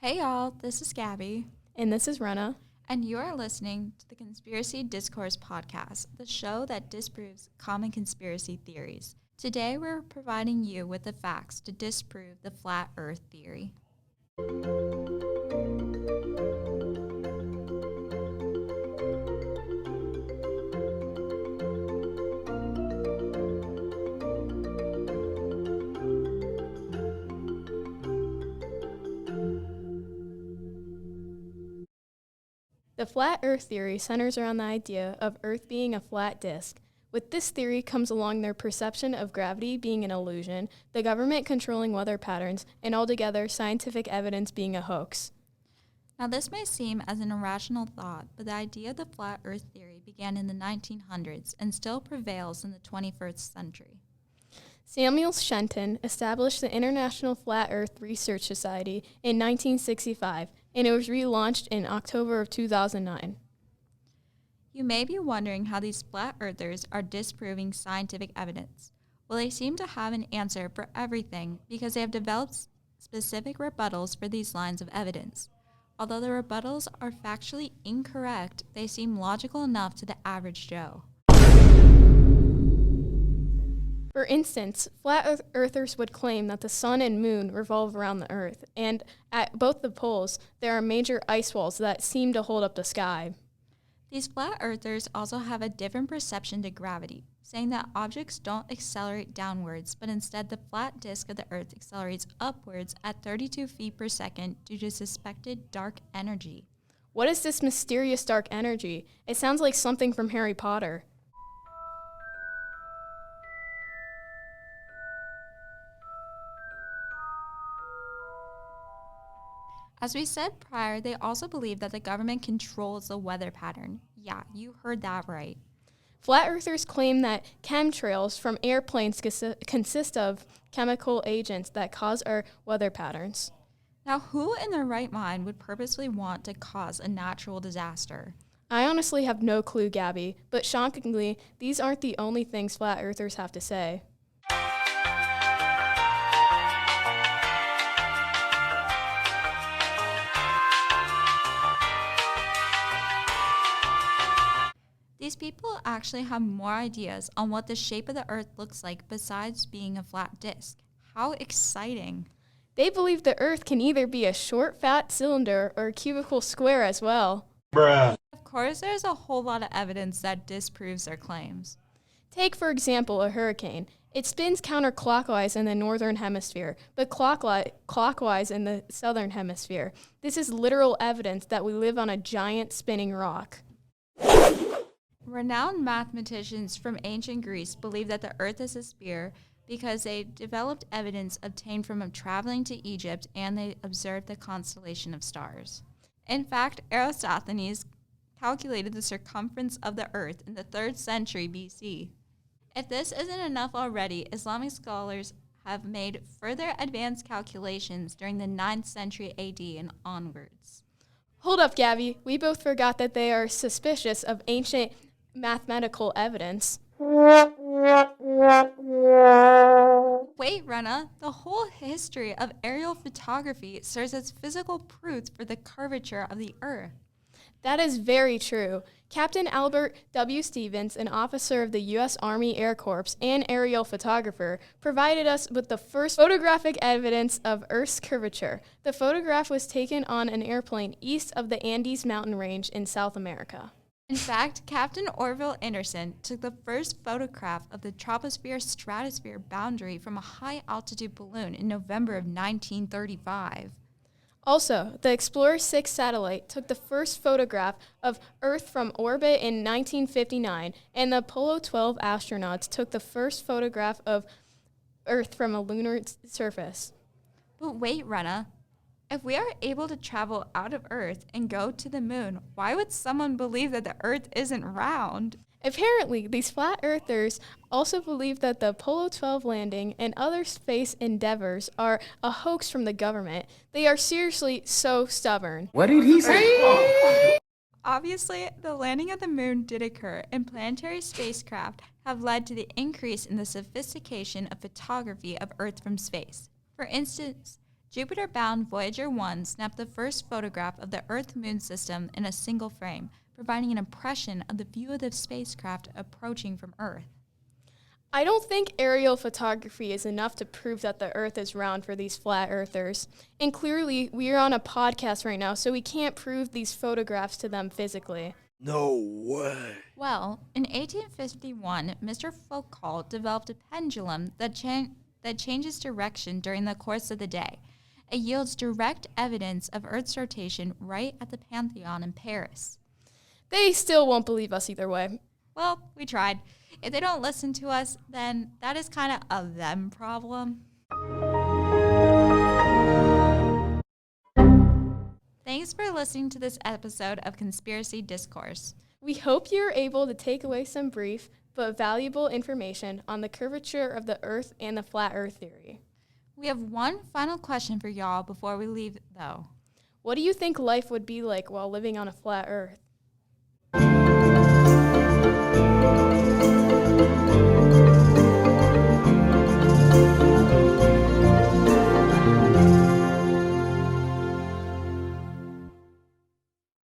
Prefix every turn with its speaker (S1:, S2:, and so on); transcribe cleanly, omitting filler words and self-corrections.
S1: Hey y'all, this is Gabi.
S2: And this is Rena.
S1: And you are listening to the Conspiracy Discourse Podcast, the show that disproves common conspiracy theories. Today we're providing you with the facts to disprove the flat earth theory.
S2: The flat earth theory centers around the idea of Earth being a flat disk. With this theory comes along their perception of gravity being an illusion, the government controlling weather patterns, and altogether scientific evidence being a hoax.
S1: Now this may seem as an irrational thought, but the idea of the flat earth theory began in the 1900s and still prevails in the 21st century.
S2: Samuel Shenton established the International Flat Earth Research Society in 1965, and it was relaunched in October of 2009.
S1: You may be wondering how these flat earthers are disproving scientific evidence. Well, they seem to have an answer for everything because they have developed specific rebuttals for these lines of evidence. Although the rebuttals are factually incorrect, they seem logical enough to the average Joe.
S2: For instance, flat earthers would claim that the sun and moon revolve around the earth, and at both the poles, there are major ice walls that seem to hold up the sky.
S1: These flat earthers also have a different perception to gravity, saying that objects don't accelerate downwards, but instead the flat disk of the earth accelerates upwards at 32 feet per second due to suspected dark energy.
S2: What is this mysterious dark energy? It sounds like something from Harry Potter.
S1: As we said prior, they also believe that the government controls the weather pattern. Yeah, you heard that right.
S2: Flat earthers claim that chemtrails from airplanes consist of chemical agents that cause our weather patterns.
S1: Now, who in their right mind would purposely want to cause a natural disaster?
S2: I honestly have no clue, Gabi, but shockingly, these aren't the only things flat earthers have to say.
S1: These people actually have more ideas on what the shape of the earth looks like besides being a flat disk. How exciting!
S2: They believe the earth can either be a short, fat cylinder or a cubical square as well.
S1: Bruh. Of course, there's a whole lot of evidence that disproves their claims.
S2: Take, for example, a hurricane. It spins counterclockwise in the northern hemisphere, but clockwise in the southern hemisphere. This is literal evidence that we live on a giant spinning rock.
S1: Renowned mathematicians from ancient Greece believed that the earth is a sphere because they developed evidence obtained from traveling to Egypt and they observed the constellation of stars. In fact, Eratosthenes calculated the circumference of the earth in the 3rd century BC. If this isn't enough already, Islamic scholars have made further advanced calculations during the 9th century AD and onwards.
S2: Hold up, Gabi. We both forgot that they are suspicious of ancient mathematical evidence.
S1: Wait, Rena, the whole history of aerial photography serves as physical proof for the curvature of the earth.
S2: That is very true. Captain Albert W. Stevens, an officer of the U.S. Army Air Corps and aerial photographer, provided us with the first photographic evidence of Earth's curvature. The photograph was taken on an airplane east of the Andes mountain range in South America.
S1: In fact, Captain Orville Anderson took the first photograph of the troposphere-stratosphere boundary from a high-altitude balloon in November of 1935.
S2: Also, the Explorer 6 satellite took the first photograph of Earth from orbit in 1959, and the Apollo 12 astronauts took the first photograph of Earth from a lunar surface.
S1: But wait, Rena. If we are able to travel out of Earth and go to the moon, why would someone believe that the Earth isn't round?
S2: Apparently, these flat earthers also believe that the Apollo 12 landing and other space endeavors are a hoax from the government. They are seriously so stubborn.
S3: What did he say?
S1: Obviously, the landing of the moon did occur, and planetary spacecraft have led to the increase in the sophistication of photography of Earth from space. For instance, Jupiter-bound Voyager 1 snapped the first photograph of the Earth-Moon system in a single frame, providing an impression of the view of the spacecraft approaching from Earth.
S2: I don't think aerial photography is enough to prove that the Earth is round for these flat earthers. And clearly, we are on a podcast right now, so we can't prove these photographs to them physically.
S3: No way.
S1: Well, in 1851, Mr. Foucault developed a pendulum that changes direction during the course of the day. It yields direct evidence of Earth's rotation right at the Pantheon in Paris.
S2: They still won't believe us either way.
S1: Well, we tried. If they don't listen to us, then that is kind of a them problem. Thanks for listening to this episode of Conspiracy Discourse.
S2: We hope you're able to take away some brief but valuable information on the curvature of the Earth and the flat Earth theory.
S1: We have one final question for y'all before we leave, though.
S2: What do you think life would be like while living on a flat Earth?